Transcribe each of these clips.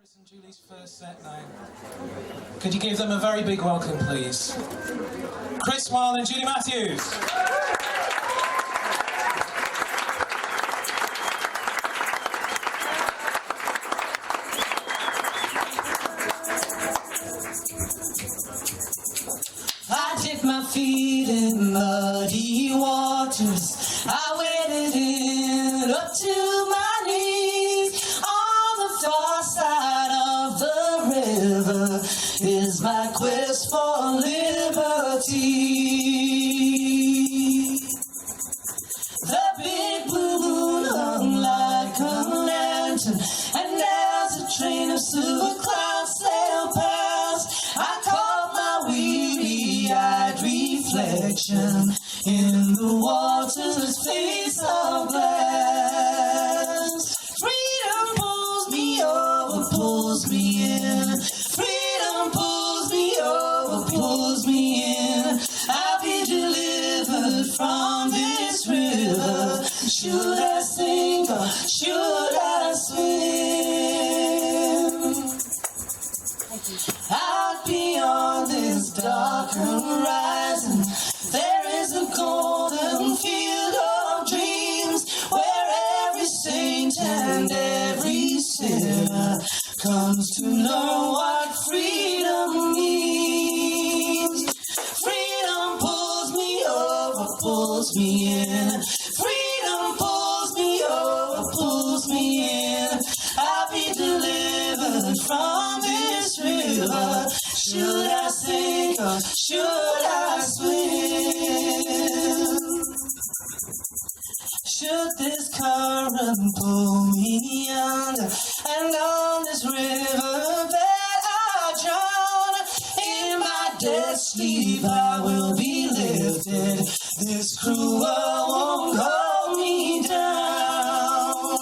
Chris and Julie's first set now. Could you give them a very big welcome, please? Chris Wilde and Julie Matthews. I dipped my feet in muddy waters. I waded in up to my knees. On the far side of the river is my quest for liberty. The big blue moon hung like a lantern, and as a train of silver clouds sailed past, I caught my weary-eyed reflection in the water's face of glass. Freedom pulls me over, pulls me in. Freedom pulls me over, pulls me in. I'll be delivered from this river. Should I sink or should I swim? Out beyond this dark horizon, there is a golden field of dreams, where every saint and every sinner comes to learn what freedom means. Freedom pulls me over, pulls me in. Freedom pulls me over, pulls me in. I'll be delivered from this river. Should I sink or should I swim? Should this current pull me under, and on this river that I drown, in my dead sleep I will be lifted. This cruel world won't hold me down.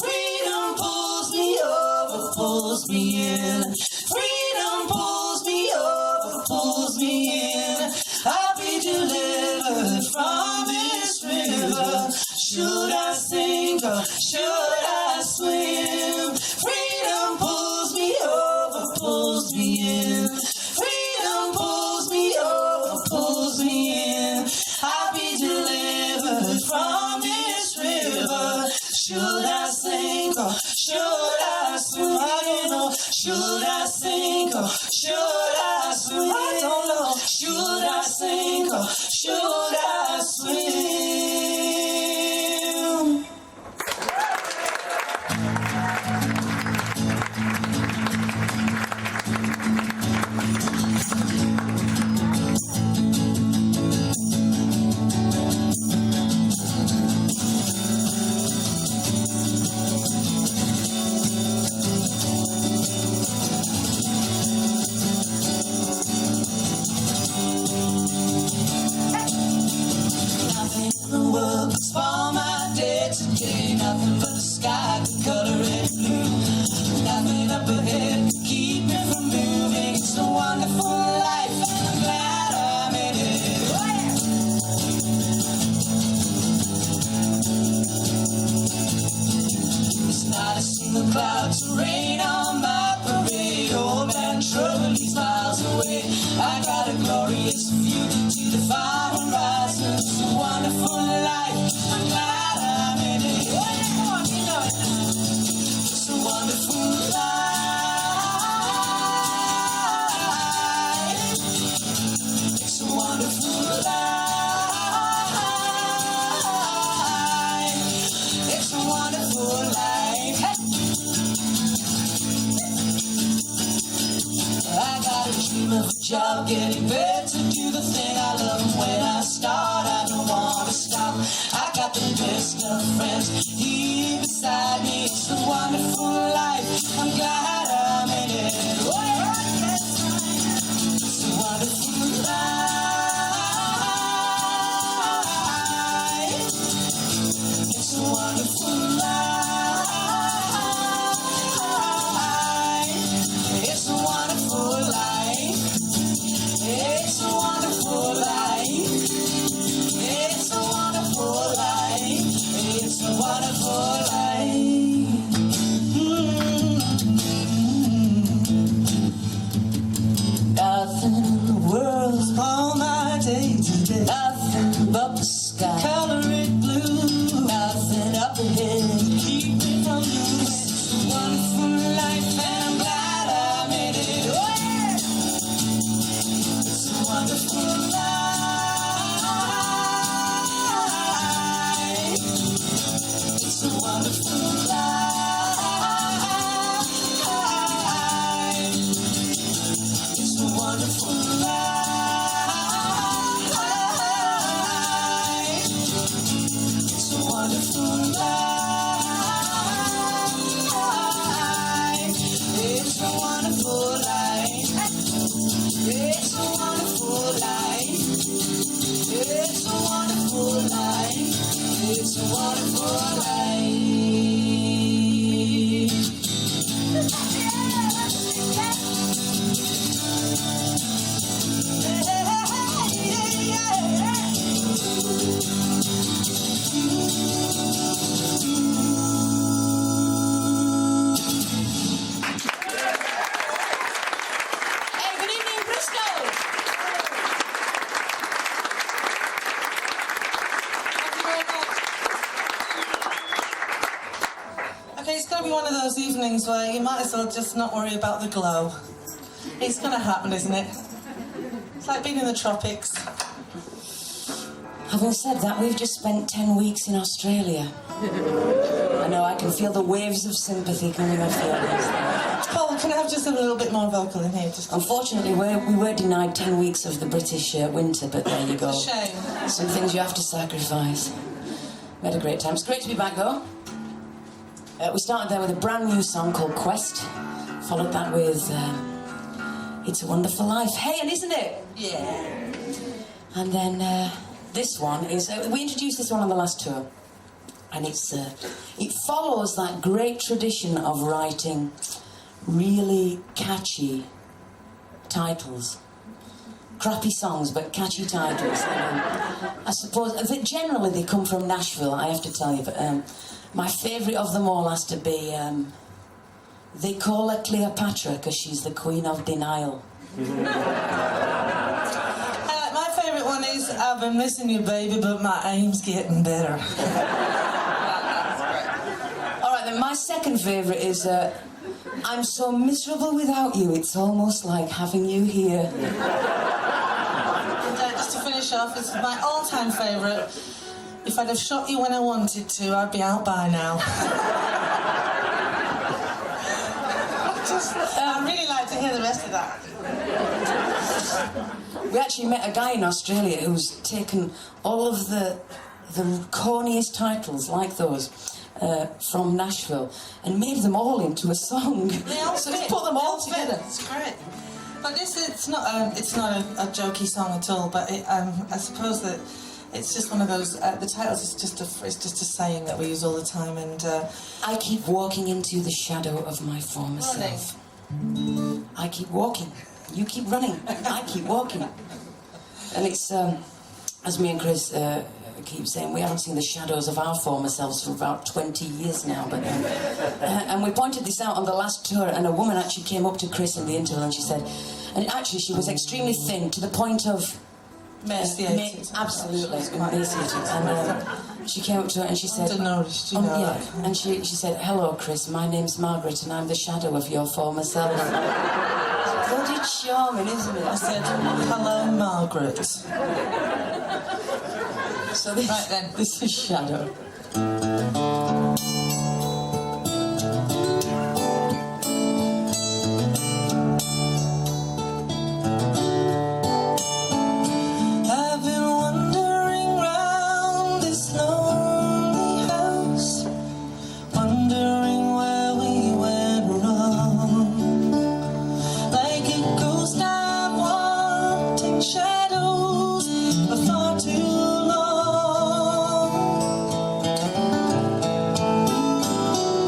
Freedom pulls me over, pulls me in. Freedom pulls me over, pulls me in. I'll be delivered from this river. Should I sink or should I swim? Freedom pulls me over, pulls me in. Freedom pulls me over, pulls me in. I'll be delivered from this river. Should I sink or should I swim? I don't know. Should I sink or should I swim? I don't know. Should I sink or should I swim? Spoil my day today, nothing but the sky could color it blue. Nothing up ahead to keep me from moving. It's a wonderful life, and I'm glad I made it. It's not a single cloud to rain on my parade. Old man trouble, he's miles away. I got a glorious view to the far horizon. It's a wonderful life. I'm glad I made it. It's a wonderful life. It's a wonderful life. It's a wonderful life. I got a dream of a job, getting paid to do the thing I love. And when I start, I don't want to stop. I got the best of friends here beside me. It's a wonderful life. I'm glad I made it. It's a wonderful life. It's a wonderful life. It's a wonderful life. It's a wonderful life. It's a wonderful life. It's a wonderful life. life, and I'm glad I made it. Oh, yeah. It's a wonderful life. It's a wonderful life. It's a wonderful life. It's a wonderful life. It's a wonderful life. It's a wonderful life. It's a wonderful life. It's a wonderful Hey, good evening, Bristol. Thank you very much. Okay, it's going to be one of those evenings where you might as well just not worry about the glow. It's going to happen, isn't it? It's like being in the tropics. Having said that, we've just spent 10 weeks in Australia. I know, I can feel the waves of sympathy coming off your ears. Paul, can I have just a little bit more vocal in here? Just Unfortunately, we were denied 10 weeks of the British winter, but there you go. a shame. Some things you have to sacrifice. We had a great time. It's great to be back, though. We started there with a brand new song called Quest. Followed that with It's a Wonderful Life. Hey, and isn't it? Yeah. And then this one is... we introduced this one on the last tour. And it follows that great tradition of writing really catchy titles. Crappy songs, but catchy titles. I suppose that generally they come from Nashville, I have to tell you. But my favourite of them all has to be... they call her Cleopatra because she's the queen of denial. My favourite one is I've been missing you, baby, but my aim's getting better. All right, then my second favourite is I'm so miserable without you, it's almost like having you here. And just to finish off, it's my all-time favourite. If I'd have shot you when I wanted to, I'd be out by now. I'd really like to hear the rest of that. We actually met a guy in Australia who's taken all of the corniest titles like those from Nashville and made them all into a song. They all So fit. he's put them all together. It's great. But it's not a jokey song at all. But I suppose that it's just one of those. The titles is just a saying that we use all the time. And I keep walking into the shadow of my former self. I keep walking. You keep running. I keep walking. And it's as me and Chris keep saying, we haven't seen the shadows of our former selves for about 20 years now. But and we pointed this out on the last tour, and a woman actually came up to Chris in the interval and she said, and actually she was extremely thin to the point of emaciated. Absolutely emaciated. And she came up to her and she said, Unnoticed, you know. yeah. And she said, hello Chris, my name's Margaret and I'm the shadow of your former self. Bloody charming, isn't it? I said, hello, Margaret. So this, Right then. this is Shadow. I've been wandering round this lonely house, wondering where we went wrong. Like a ghost, I'm wanting shadows for far too long.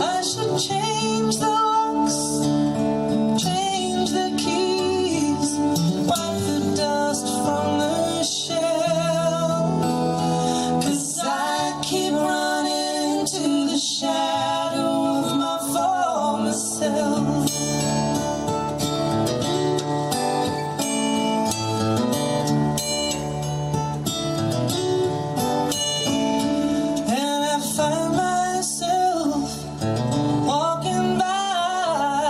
I should change the locks, change the keys, wipe the dust from the shell. 'Cause I keep running to the shadow of my former self. And I find myself walking by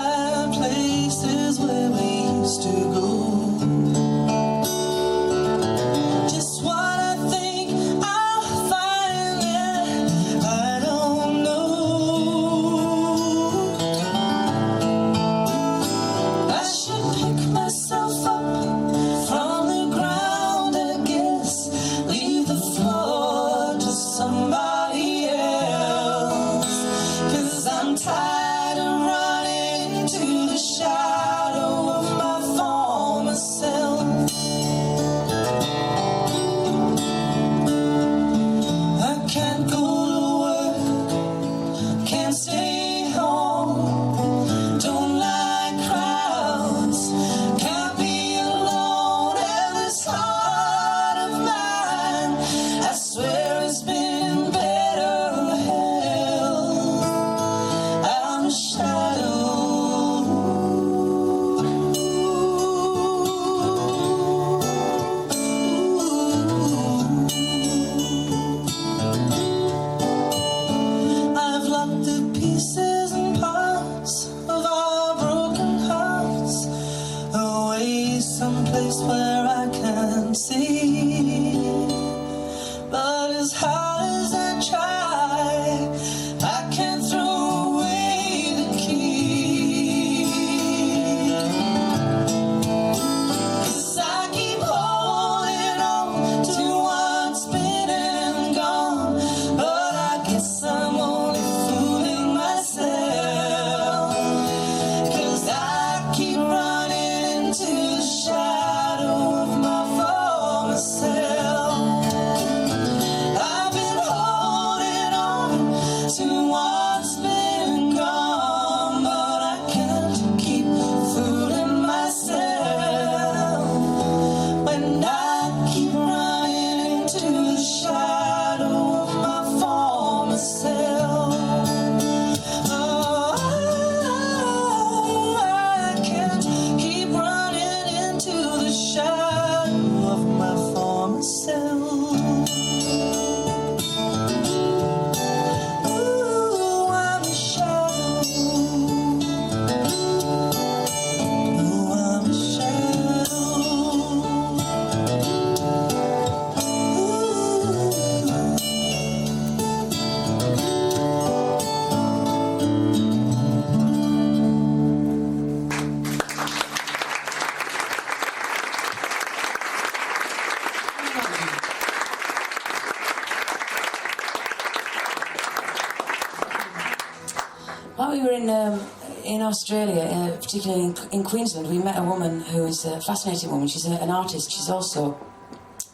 Australia, particularly in Queensland, we met a woman who is a fascinating woman. She's an artist. She's also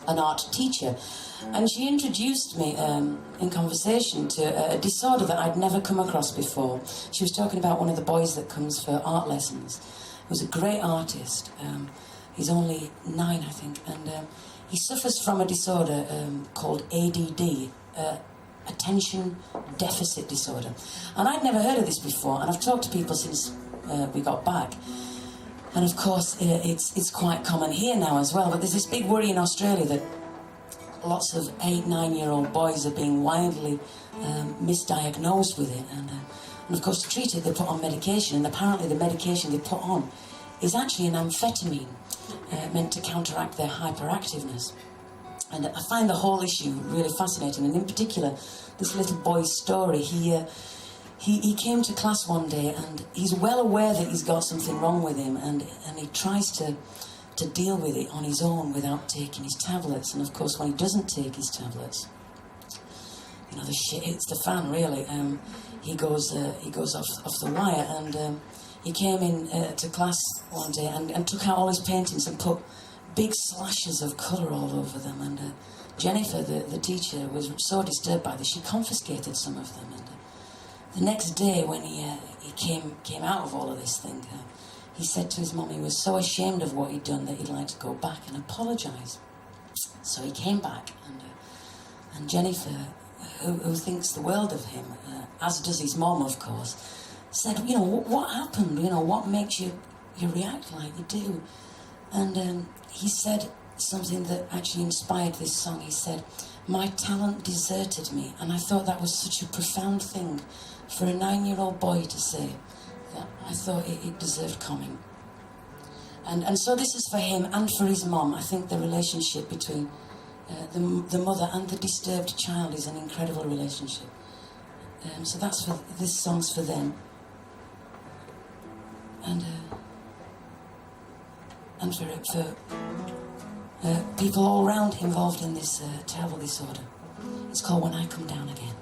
an art teacher. And she introduced me in conversation to a disorder that I'd never come across before. She was talking about one of the boys that comes for art lessons. He was a great artist. He's only 9, I think. And he suffers from a disorder called ADD, Attention Deficit Disorder. And I'd never heard of this before, and I've talked to people since we got back. And of course, it's quite common here now as well, but there's this big worry in Australia that lots of 8, 9-year-old boys are being widely misdiagnosed with it. And of course, to treat it, they put on medication, and apparently the medication they put on is actually an amphetamine meant to counteract their hyperactiveness. And I find the whole issue really fascinating, and in particular, this little boy's story. He came to class one day, and he's well aware that he's got something wrong with him, and he tries to deal with it on his own without taking his tablets. And of course, when he doesn't take his tablets, you know, the shit hits the fan, really. He goes off the wire, and he came in to class one day and took out all his paintings and put big slashes of colour all over them. And Jennifer, the teacher, was so disturbed by this, she confiscated some of them. And the next day, when he came out of all of this thing, he said to his mum he was so ashamed of what he'd done that he'd like to go back and apologise. So he came back, and Jennifer, who thinks the world of him, as does his mum, of course, said, you know, what happened? You know, what makes you react like you do? And he said something that actually inspired this song. He said, "My talent deserted me," and I thought that was such a profound thing for a 9-year-old boy to say. That I thought it deserved coming. And so this is for him and for his mom. I think the relationship between the mother and the disturbed child is an incredible relationship. So that's for this song's for them. And for people all around involved in this terrible disorder. It's called When I Come Down Again.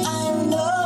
I know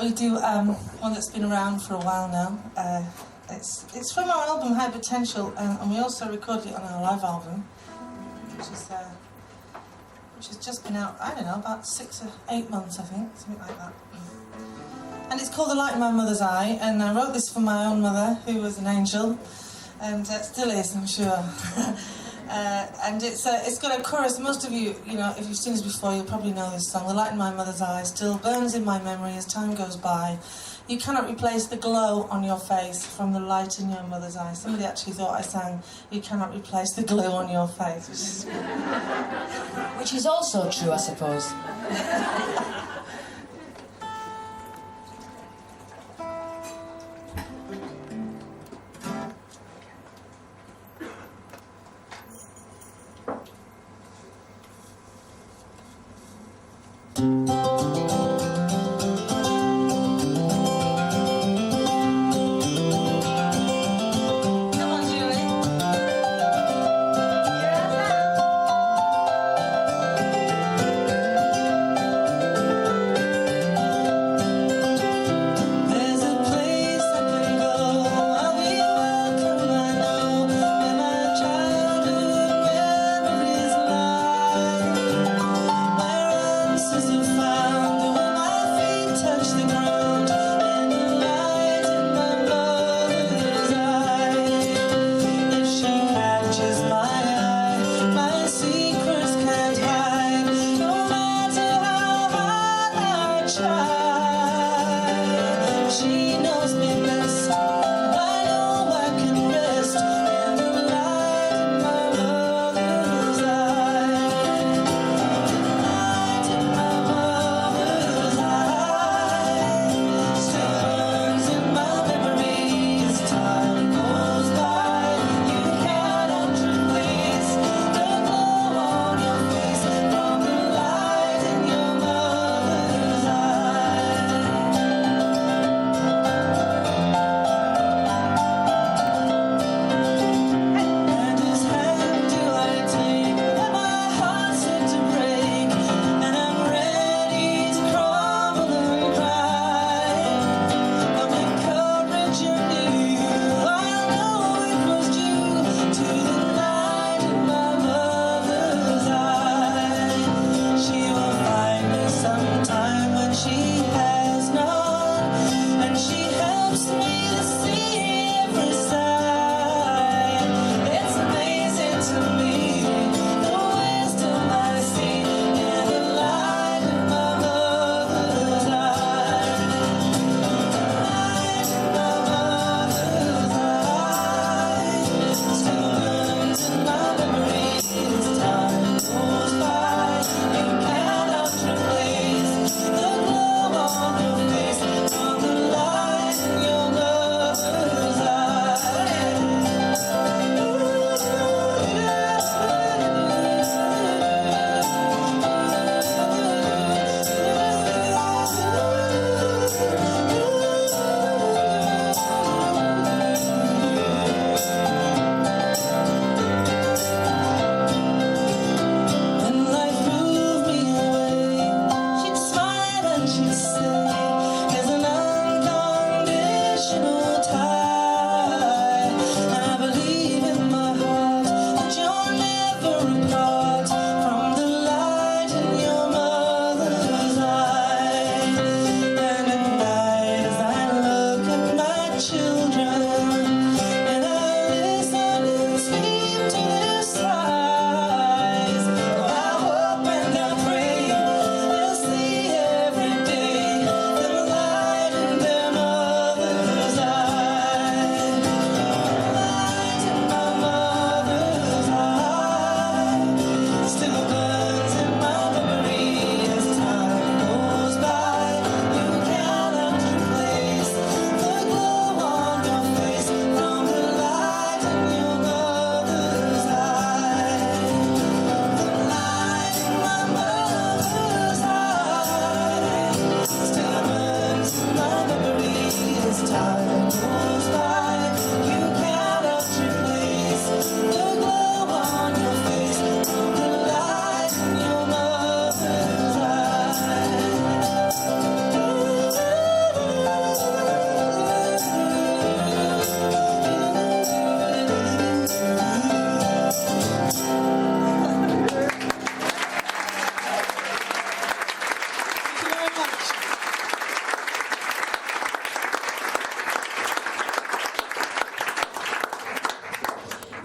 we do one that's been around for a while now. It's from our album High Potential, and we also recorded it on our live album, which has just been out, I don't know, about 6 or 8 months, I think, something like that. And it's called The Light in My Mother's Eye, and I wrote this for my own mother, who was an angel, and still is, I'm sure. And it's got a chorus. Most of you, if you've seen this before, you'll probably know this song. The light in my mother's eye still burns in my memory as time goes by. You cannot replace the glow on your face from the light in your mother's eye. Somebody actually thought I sang, you cannot replace the glow on your face. Which is also true, I suppose.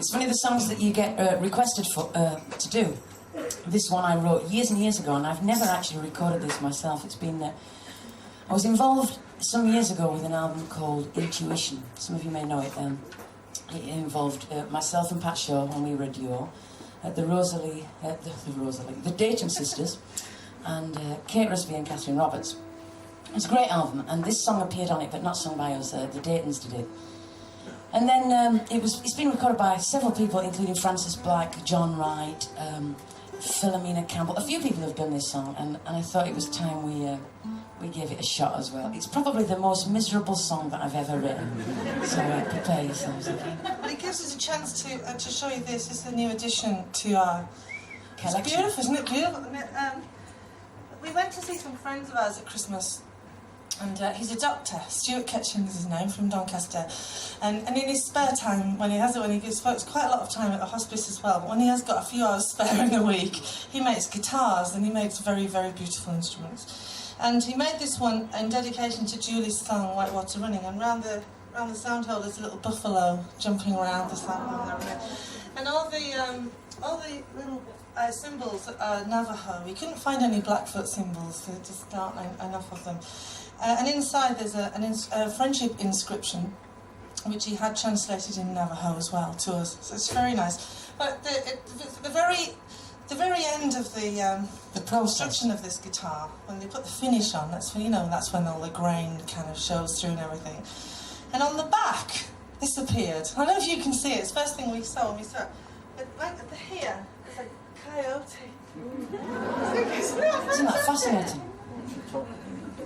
It's funny, the songs that you get requested for to do. This one I wrote years and years ago, and I've never actually recorded this myself. It's been... I was involved some years ago with an album called Intuition. Some of you may know it. It involved myself and Pat Shaw when we were a duo, the Dayton Sisters, and Kate Rusby and Catherine Roberts. It's a great album, and this song appeared on it, but not sung by us. The Daytons did it. And then it's been recorded by several people, including Francis Black, John Wright, Philomena Campbell. A few people have done this song, and I thought it was time we gave it a shot as well. It's probably the most miserable song that I've ever written. So prepare yourselves, okay? But it gives us a chance to show you this. This is a new addition to our collection. It's beautiful, isn't it? Beautiful. We went to see some friends of ours at Christmas. And he's a doctor. Stuart Ketchum is his name, from Doncaster. And in his spare time, when he spends quite a lot of time at the hospice as well, but when he has got a few hours spare in the week, he makes guitars, and he makes very, very beautiful instruments. And he made this one in dedication to Julie's song, Whitewater Running, and round the sound hole there's a little buffalo jumping around the sound hole and everything. And all the little symbols are Navajo. We couldn't find any Blackfoot symbols, there just aren't enough of them. And inside there's a friendship inscription, which he had translated in Navajo as well to us. So it's very nice. But the very end of the construction of this guitar, when they put the finish on, that's when all the grain kind of shows through and everything. And on the back, this appeared. I don't know if you can see it. It's the first thing we saw when we saw it. But right at the here, it's like a coyote. Isn't that fascinating?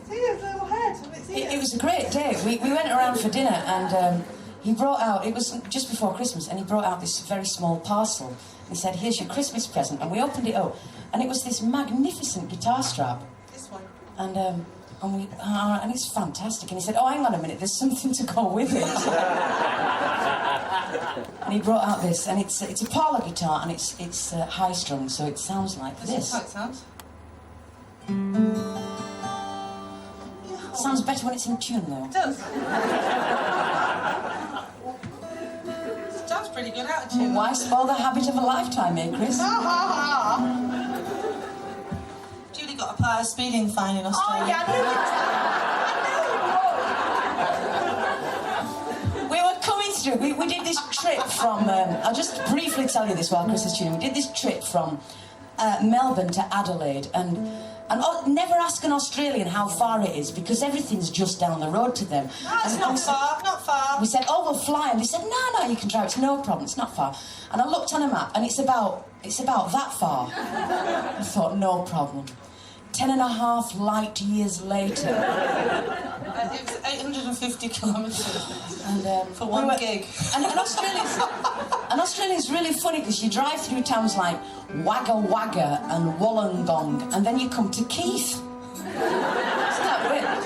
See his little head. It was a great day. We went around for dinner, and he brought out, it was just before Christmas, and he brought out this very small parcel. He said, "Here's your Christmas present." And we opened it up, and it was this magnificent guitar strap. This one. And it's fantastic. And he said, "Oh, hang on a minute, there's something to go with it." And he brought out this, and it's a parlour guitar, and it's high strung, so it sounds like this. This is how it sounds. Sounds better when it's in tune, though. It does. It sounds pretty good out of tune. Why spoil the habit of a lifetime, eh, Chris? Julie got a speeding fine in Australia. Oh, yeah, we were coming through. We did this trip from... I'll just briefly tell you this while Chris is tuning. We did this trip from Melbourne to Adelaide, and never ask an Australian how far it is, because everything's just down the road to them. No, it's not far. We said, "Oh, we'll fly," and they said, "No, you can drive. It's no problem. It's not far." And I looked on a map, and it's about that far. I thought, no problem. 10.5 light years later. It was 850 kilometres. And for one gig. And Australia's really funny, because you drive through towns like Wagga Wagga and Wollongong, and then you come to Keith. Isn't that weird?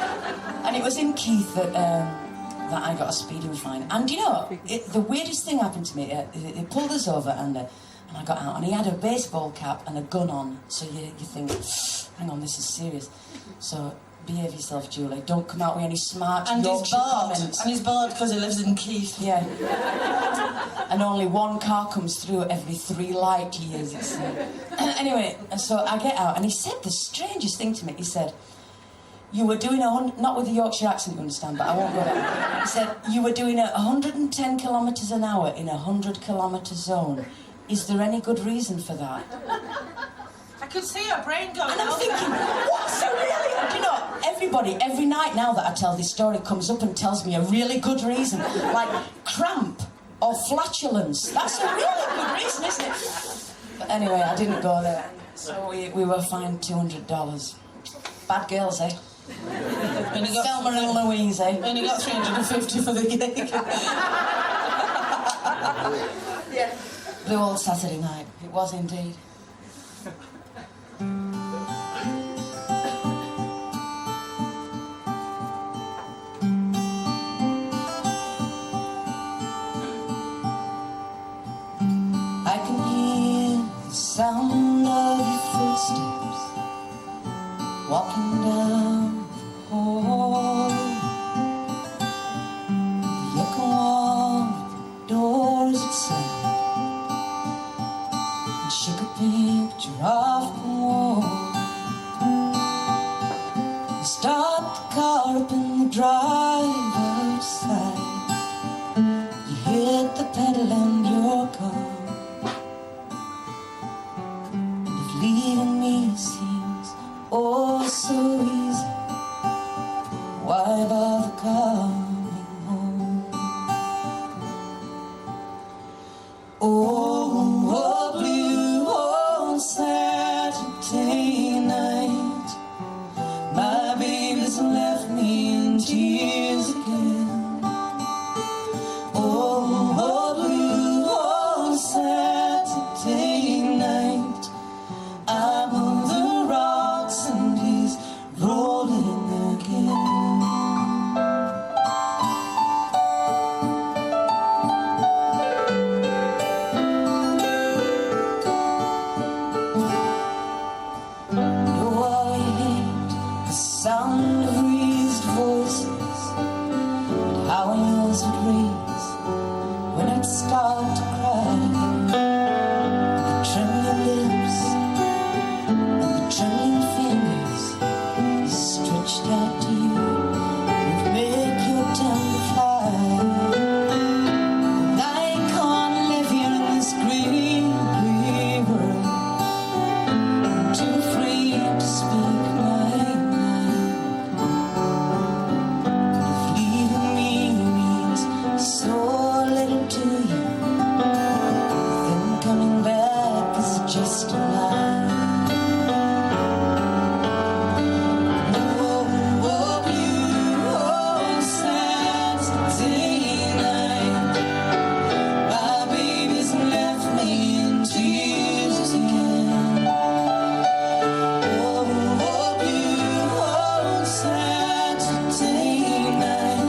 And it was in Keith that I got a speeding fine. And you know, the weirdest thing happened to me. They pulled us over, and I got out, and he had a baseball cap and a gun on. So you think, hang on, this is serious. So behave yourself, Julie. Don't come out with any smart Yorkshire comments. And he's bored because he lives in Keith. Yeah. And only one car comes through every 3 light years, it said. Anyway, so I get out, and he said the strangest thing to me. He said, "You were doing not with the Yorkshire accent, you understand, but I won't go there." He said, "You were doing 110 kilometres an hour in a 100-kilometre zone. Is there any good reason for that?" I could see her brain going. And I'm thinking, what's the really... Do you know, everybody, every night now that I tell this story, comes up and tells me a really good reason. Like cramp or flatulence. That's a really good reason, isn't it? But anyway, I didn't go there. So we were fined $200. Bad girls, eh? Selma and Louise, eh? And he got 350 for the gig. Yeah. Blue all Saturday night. It was indeed. I can hear the sound of your footsteps walking down the hall. The echo of the doors outside hit the pedal and you're gone. And if leaving me seems oh so easy, why bother coming home? Oh, blue on Saturday night, my baby's left me in tears again. Oh, blue on Saturday night, I'm on the rocks and he's rolling again. Sound of raised voices, and how I yours would raise when I'd start to cry. The trembling lips and the trembling fingers stretched out to you would make your tongue fly. And I can't live here in this green, green world. I'm too afraid to speak my so little to you, then coming back is just a lie. Oh, blue on Saturday night, my baby's left me in tears again. Oh, blue on Saturday night,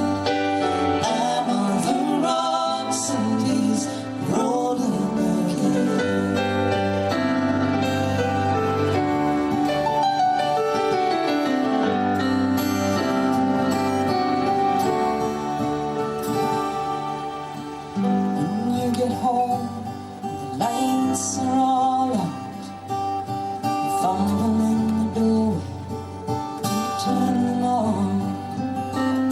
get home, the lights are all out. You fumble in the doorway to turn them on.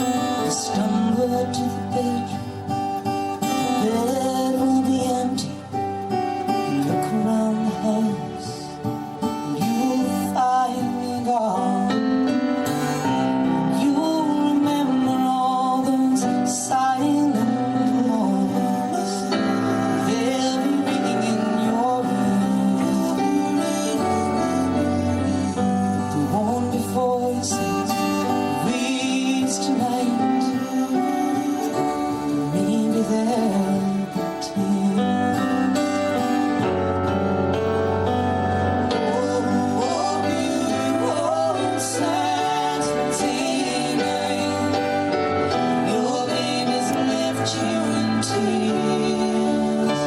You stumble to the bedroom, the bed will be empty. You look around the house, and you'll find me gone. You'll remember all those silent moments. They'll be ringing in your ears. There won't be voices raised tonight. Maybe there'll be tears. Oh, blue on Saturday night, your baby's left you in tears.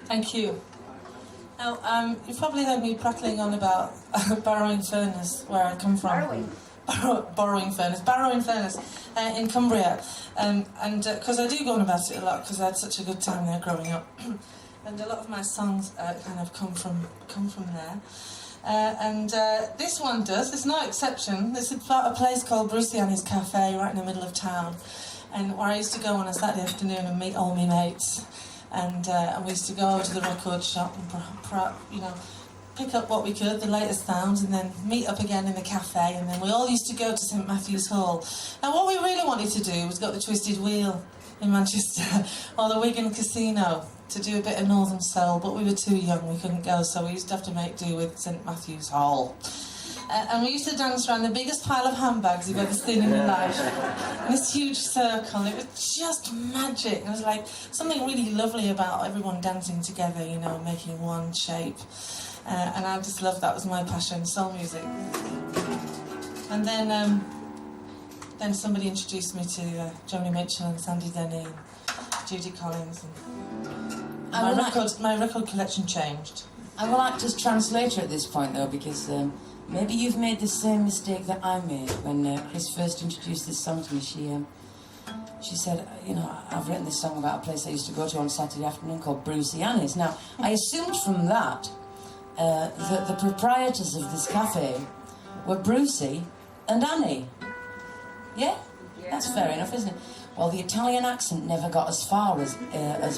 Thank you. Now, you've probably heard me prattling on about Barrowing Furnace, where I come from. Barrowing Furnace in Cumbria. And because I do go on about it a lot, because I had such a good time there growing up. And a lot of my songs kind of come from there. This one does. It's no exception. It's about a place called Bristol Cafe right in the middle of town, and where I used to go on a Saturday afternoon and meet all my mates. And we used to go over to the record shop and pick up what we could, the latest sounds, and then meet up again in the cafe. And then we all used to go to St Matthew's Hall. Now, what we really wanted to do was go to the Twisted Wheel in Manchester or the Wigan Casino. to do a bit of Northern Soul, but we were too young, we couldn't go, so we used to have to make do with St Matthew's Hall. And we used to dance around the biggest pile of handbags you've ever seen in your life. In this huge circle. It was just magic. It was like something really lovely about everyone dancing together, you know, making one shape. And I just loved that. It was my passion, soul music. And then somebody introduced me to Joni Mitchell and Sandy Denny and Judy Collins. And my record collection changed. I will act as translator at this point, though, because maybe you've made the same mistake that I made when Chris first introduced this song to me. She said, you know, I've written this song about a place I used to go to on Saturday afternoon called Brucey Annie's. Now, I assumed from that that the proprietors of this cafe were Brucey and Annie. Yeah? That's fair enough, isn't it? Well, the Italian accent never got as far as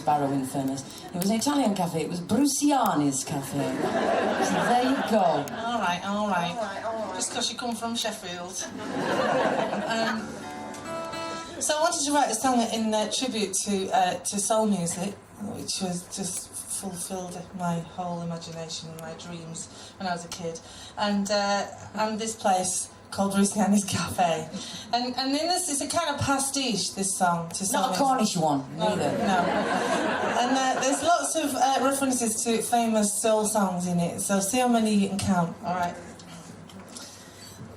Barrow in Furness. It was an Italian cafe. It was Bruciani's cafe. So there you go. All right. Just because you come from Sheffield. So I wanted to write a song in tribute to soul music, which was just fulfilled my whole imagination and my dreams when I was a kid. And this place called Bruciani's Cafe. And in this, it's a kind of pastiche, this song. To Not a Cornish one, neither. No. And there's lots of references to famous soul songs in it, so see how many you can count. All right.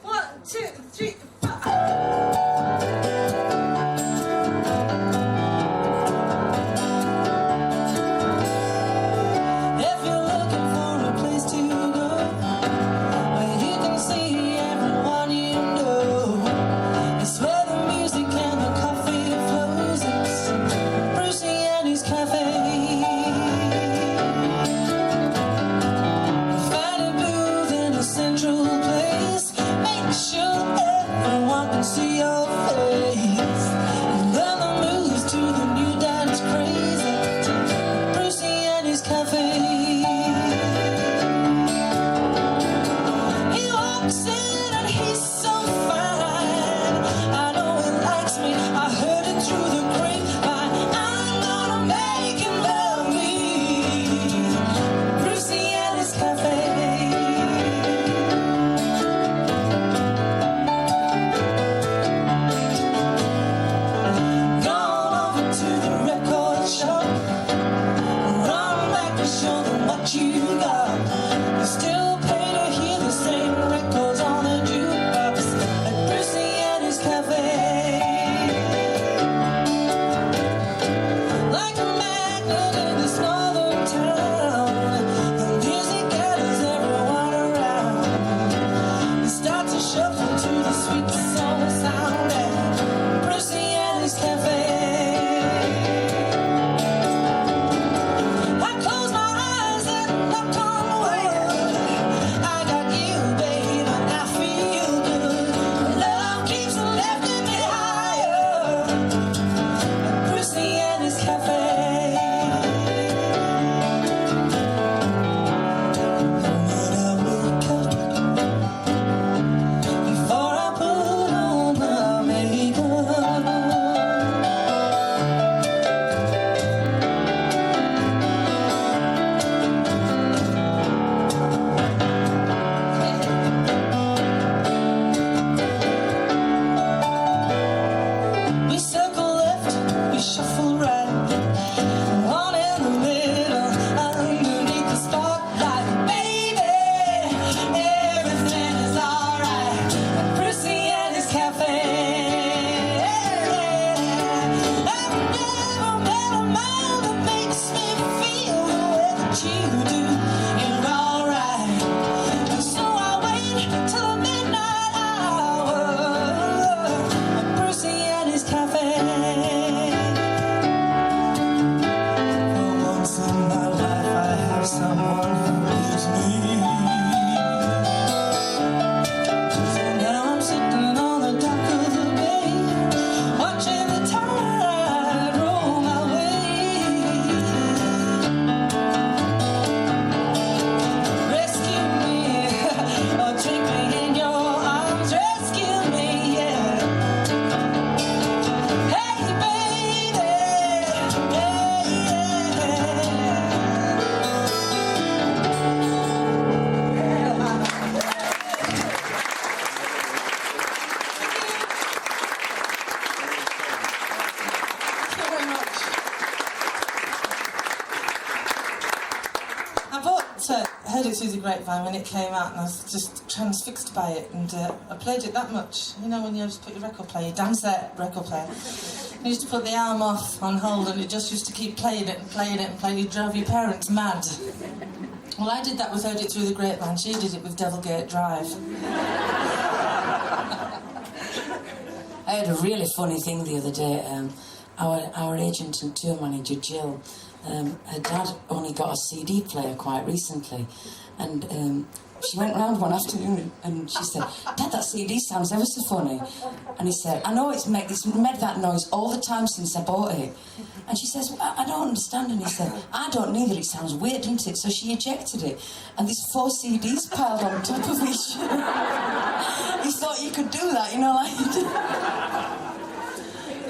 1, 2, 3, 4. heard it through the grapevine when it came out, and I was just transfixed by it, and I played it that much. You know, when you just put your record player, your damn set record player, you used to put the arm off on hold, and it just used to keep playing it and playing it and playing it. It drove your parents mad. Well, I did that with Heard It Through the Grapevine. She did it with Devilgate Drive. I had a really funny thing the other day. Our agent and tour manager, Jill, her dad only got a CD player quite recently, and she went round one afternoon and she said, "Dad, that CD sounds ever so funny." And he said, "I know it's made that noise all the time since I bought it." And she says, I don't understand." And he said, "I don't neither, it sounds weird, doesn't it?" So she ejected it, and there's 4 CDs piled on top of each. He thought you could do that, you know, like...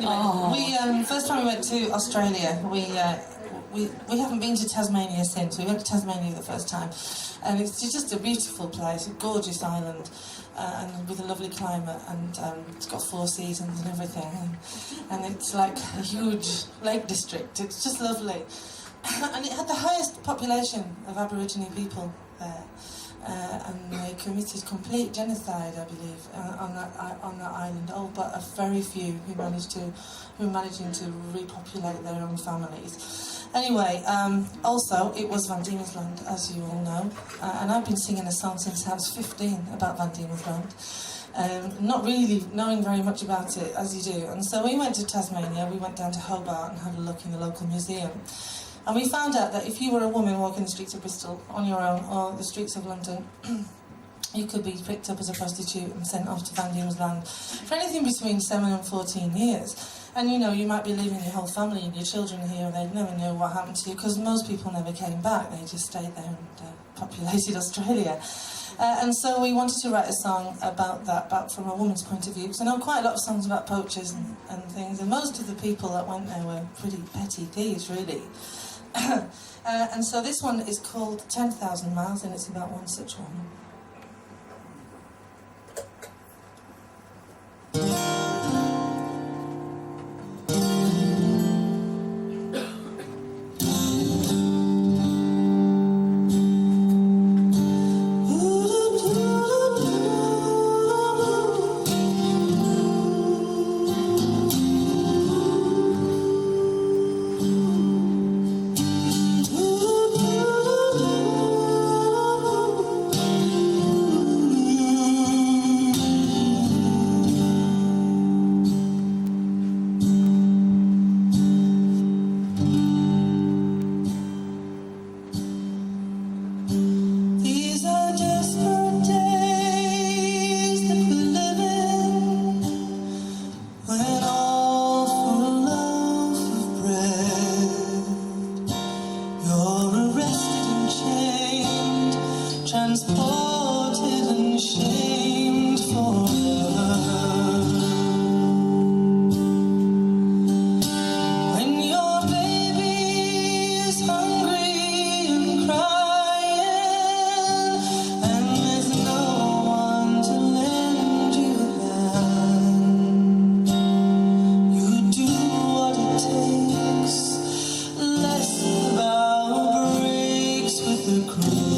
Oh. We first time we went to Australia, we haven't been to Tasmania since. We went to Tasmania the first time, and it's just a beautiful place, a gorgeous island, and with a lovely climate, and it's got 4 seasons and everything, and it's like a huge lake district. It's just lovely, and it had the highest population of Aboriginal people there. And they committed complete genocide, I believe, on that island. All but a very few who were managing to repopulate their own families. Anyway, also it was Van Diemen's Land, as you all know, and I've been singing a song since I was 15 about Van Diemen's Land, not really knowing very much about it as you do. And so we went to Tasmania. We went down to Hobart and had a look in the local museum. And we found out that if you were a woman walking the streets of Bristol on your own, or the streets of London, you could be picked up as a prostitute and sent off to Van Diemen's Land for anything between 7 and 14 years. And you know, you might be leaving your whole family and your children here, and they'd never know what happened to you, because most people never came back. They just stayed there and populated Australia. And so we wanted to write a song about that, from a woman's point of view. Because I know quite a lot of songs about poachers and things, and most of the people that went there were pretty petty thieves, really. And so this one is called 10,000 Miles, and it's about one such woman. About breaks with the crew.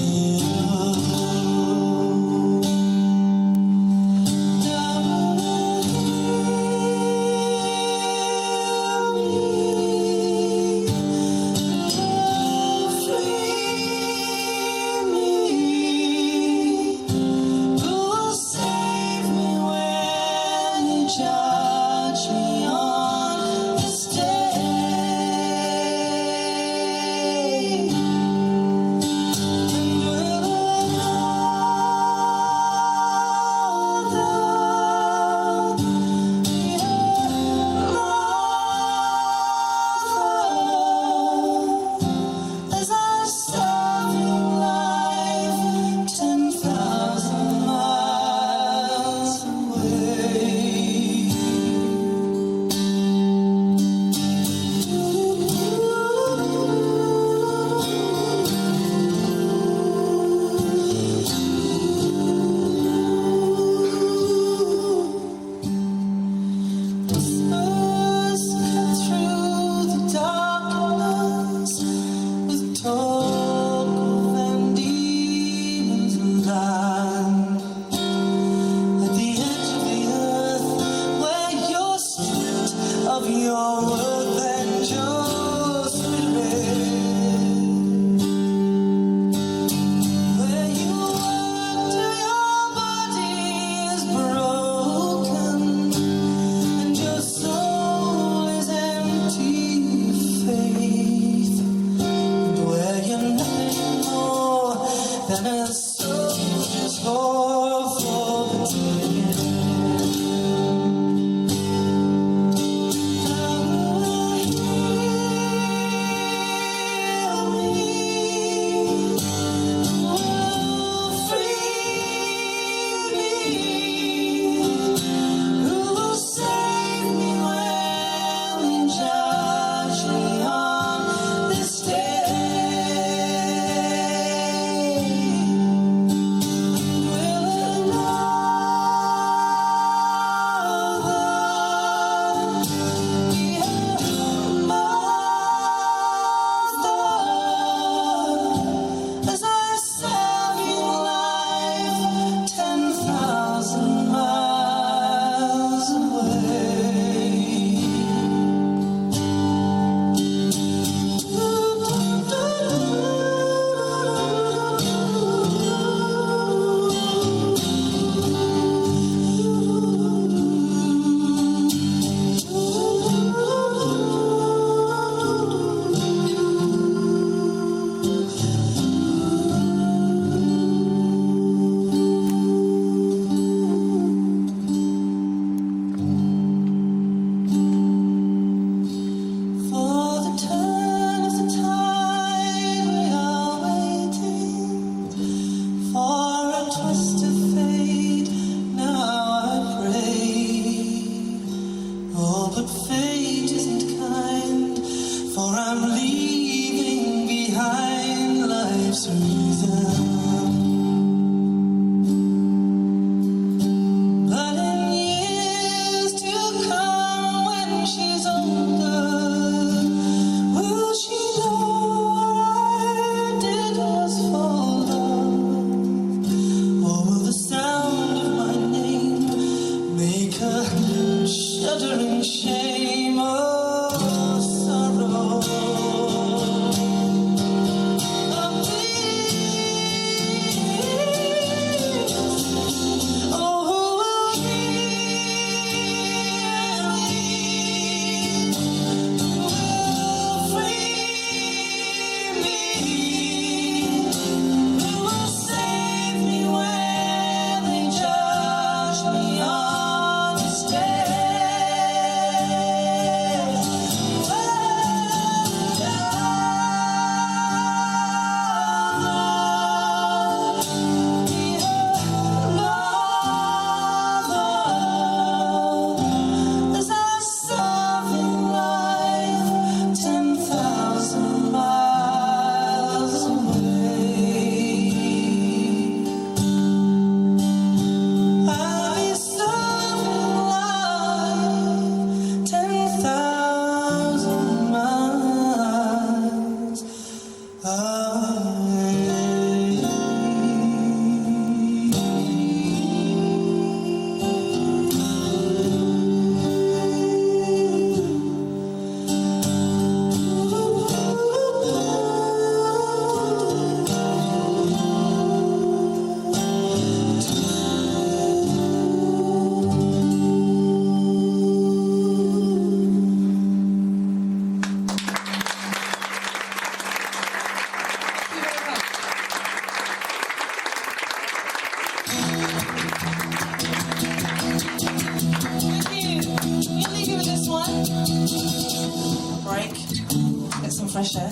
some fresh air,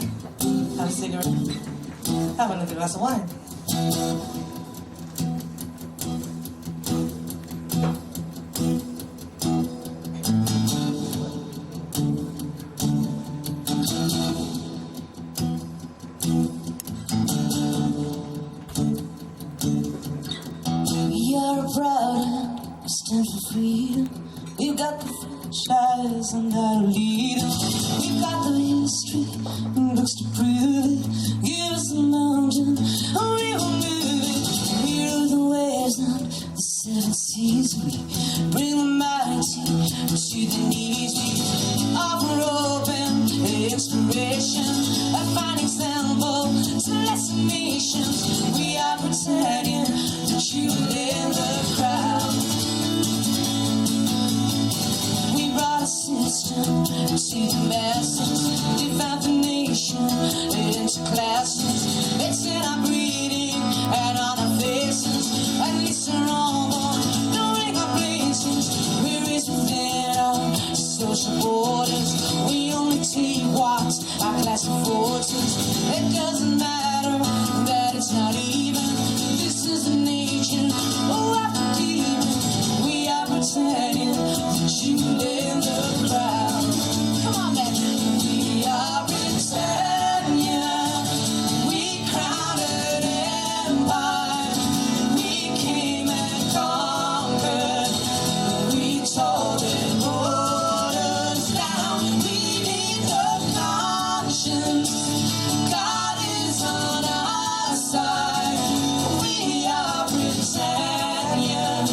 have a cigarette, have another glass of wine. We are proud and we stand for freedom. We've got the franchise and how to lead it. We've got the history and books to prove it. Give us a mountain and we will move it. We rule the waves and the seven seas. We bring the mighty to the knees. We offer open inspiration, a fine example to lesser nations. We are pretending that you in the crowd. We brought a system to the masses, divide the nation into classes. It's in our breeding and on our faces, at least our own born, knowing our places. We're raised within our social borders. We only take what our class affords us. It doesn't matter that it's not even. This is the nature of the demon. We are pretending that you in the crowd. Come on, man. We are pretending. We crowned an empire. We came and conquered. We tore the borders down. We need no conscience. God is on our side. We are pretending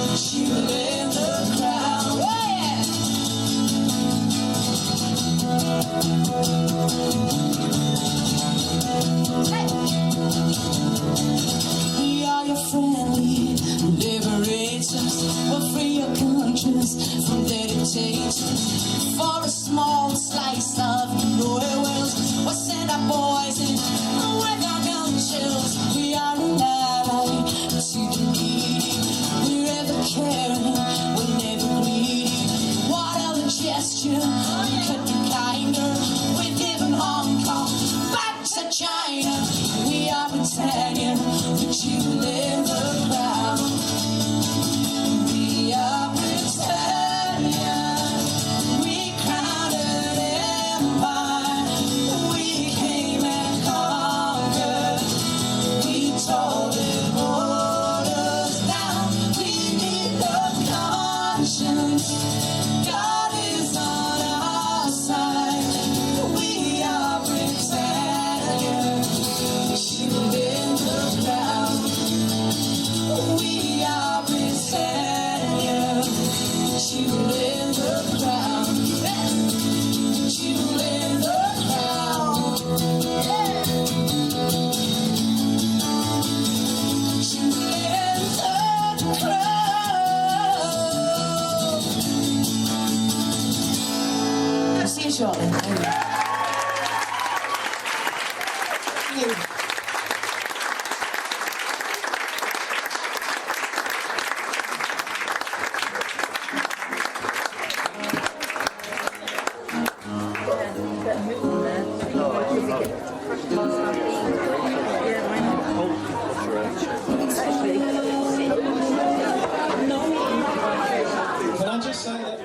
that you in the crowd. Oh, yeah. We are your friendly liberators. We'll free your countries from their dictators. For a small slice of your wealth, we'll send our boys in with our gun shells. We are an ally to the needy. We're ever caring, we're never greedy. What other gesture could be kinder? We've given Hong Kong back to China. We are pretending that you live the crowd. We are pretending. We crowned an empire. We came and conquered. We tore the borders down. We need no conscience. God is on our side. We are pretending. You in the crowd. We are pretending. You in the crowd. You in the crowd. You in the crowd. See you shortly. Thank you. Can I just say that